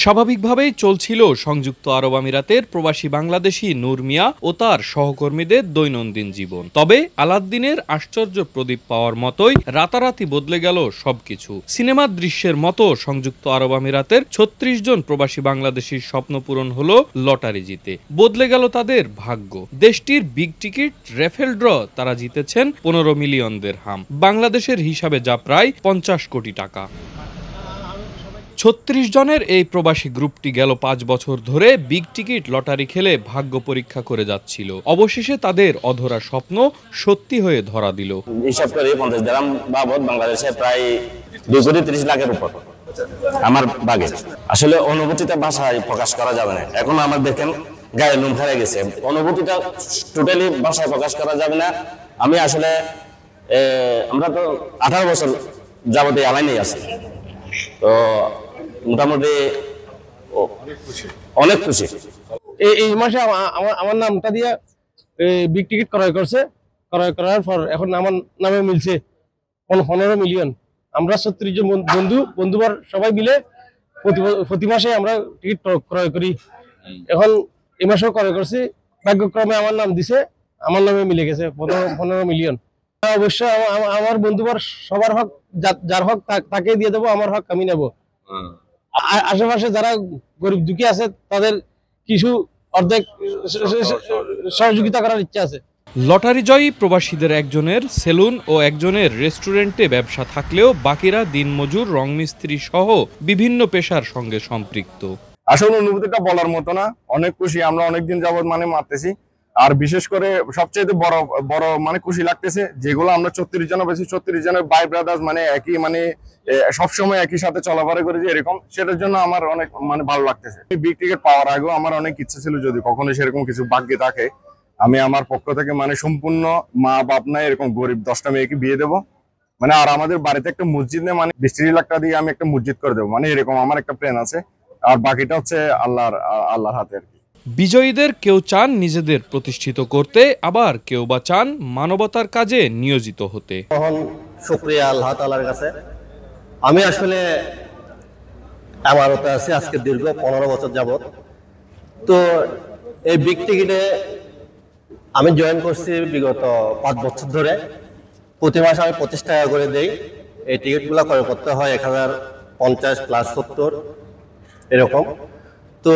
স্বাভাবিকভাবেই চলছিল সংযুক্ত আরব আমিরাতের প্রবাসী বাংলাদেশি নূর মিয়া ও তার সহকর্মীদের দৈনন্দিন জীবন। তবে আলাদ্দিনের আশ্চর্য প্রদীপ পাওয়ার মতোই রাতারাতি বদলে গেল সবকিছু। সিনেমার দৃশ্যের মতো সংযুক্ত আরব আমিরাতের ৩৬ জন প্রবাসী বাংলাদেশির স্বপ্ন পূরণ হলো লটারি জিতে। বদলে গেল তাদের ভাগ্য। দেশটির বিগ টিকিট রেফেল ড্র তারা জিতেছেন ১৫ মিলিয়ন দিরহাম, বাংলাদেশের হিসাবে যা প্রায় ৫০ কোটি টাকা। ৩৬ জনের এই প্রবাসী গ্রুপটি গেল ৫ বছর ধরে বিগ টিকিট লটারি খেলে ভাগ্য পরীক্ষা করে যাচ্ছিল। অবশেষে তাদের অধরা স্বপ্ন সত্যি হয়ে ধরা দিল। হিসাব করে ৫০ দিরহাম বাবদ বাংলাদেশে প্রায় ২ কোটি ৩০ লাখের উপর আমার বাগে। আসলে অনুভূতিটা ভাষায় প্রকাশ করা যাবে না। এখন আমার দেখেন গায়ে লোম খেলে গেছে। অনুভূতিটা টোটালি ভাষায় প্রকাশ করা যাবে না। আমি আসলে আমরা তো ১৮ বছর যাবতীয় আলাইনেই আছি, তো মোটামুটি অনেক খুশি। এই মাসে আমার নামটা দিয়ে বিগ টিকিট ক্রয় করছে, ক্রয় করার পর এখন আমার নামে মিলছে ১৫ মিলিয়ন। আমরা ৩৬ জন বন্ধুবার সবাই মিলে প্রতি মাসে আমরা টিকিট ক্রয় করি। এখন এই মাসেও ক্রয় করছি, ভাগ্যক্রমে আমার নাম দিছে, আমার নামে মিলে গেছে ১৫ মিলিয়ন। অবশ্যই আমার বন্ধুবার সবার হক, যার হক তাকে দিয়ে দেবো, আমার হক আমি নেব। আশেপাশে যারা গরিব দুঃখী আছে তাদের কিছু অর্ধেক সহযোগিতা করার ইচ্ছা আছে। লটারি জয়ী প্রবাসীদের একজনের সেলুন ও একজনের রেস্টুরেন্টে ব্যবসা থাকলেও বাকিরা দিনমজুর, রং মিস্ত্রি সহ বিভিন্ন পেশার সঙ্গে সম্পৃক্ত। আসলে অনুভূতিটা বলার মতো না। অনেক খুশি, আমরা অনেকদিন যাবত মারতেছি। আর বিশেষ করে সবচেয়ে বড় খুশি লাগতেছে যেগুলো আমরা ৩৬ জন বেশি, ৩৬ জনের ভাই ব্রাদার্স একই সবসময় একই সাথে চলাফেরা করেছি এরকম, সেটার জন্য আমার অনেক ভালো লাগতেছে। বিগ টিকিট পাওয়ার আগেও আমার অনেক ইচ্ছা ছিল, যদি কখনো সেরকম কিছু ভাগ্যে থাকে আমি আমার পক্ষ থেকে সম্পূর্ণ মা বাপ নাই এরকম গরিব ১০টা মেয়েকে বিয়ে দেবো। আর আমাদের বাড়িতে একটা মসজিদ নেই, ২০-৩০ লাখ টাকা দিয়ে আমি একটা মসজিদ করে দেবো, এরকম আমার একটা প্ল্যান আছে। আর বাকিটা হচ্ছে আল্লাহর হাতে আর কি। বিজয়ীদের কেউ চান নিজেদের প্রতিষ্ঠিত করতে, আবার কেউ বা চান মানবতার কাজে নিয়োজিত হতে। শুকরিয়া আল্লাহ তাআলার কাছে। আমি আসলে আমারতে আছি আজকে দীর্ঘ ১৫ বছর যাবত। তো এই বিগ টিকিটে আমি জয়েন করছি বিগত ৫ বছর ধরে। প্রতি মাসে আমি ২৫ টাকা করে দেই। এই টিকিটগুলো ক্রয় করতে হয় ১০৫০ প্লাস ৭০ এরকম। তো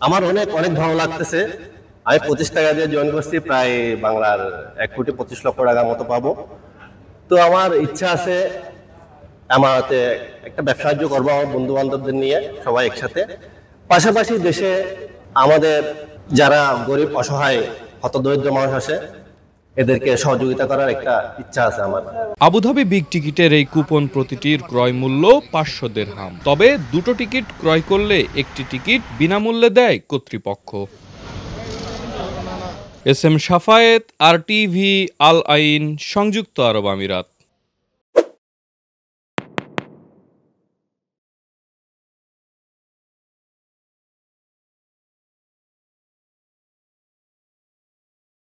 আমার অনেক ভালো লাগতেছে। আমি ২৫ টাকা দিয়ে জয়েন করছি, প্রায় বাংলার ১,২৫,০০,০০০ টাকার মতো পাবো। তো আমার ইচ্ছা আছে আমারতে একটা ব্যবসা করবো আমার বন্ধু বান্ধবদের নিয়ে সবাই একসাথে। পাশাপাশি দেশে আমাদের যারা গরিব অসহায় হতদরিদ্র মানুষ আছে এদেরকে সহযোগিতা করার একটা ইচ্ছা আছে আমার। আবুধাবি বিগ টিকিটের এই কুপন প্রতিটির ক্রয় মূল্য ৫০০ দিরহাম। তবে দুটো টিকিট ক্রয় করলে একটি টিকিট বিনামূল্যে দেয় কর্তৃপক্ষ। এস এম শাফায়েত, RTV, আল আইন, সংযুক্ত আরব আমিরাত।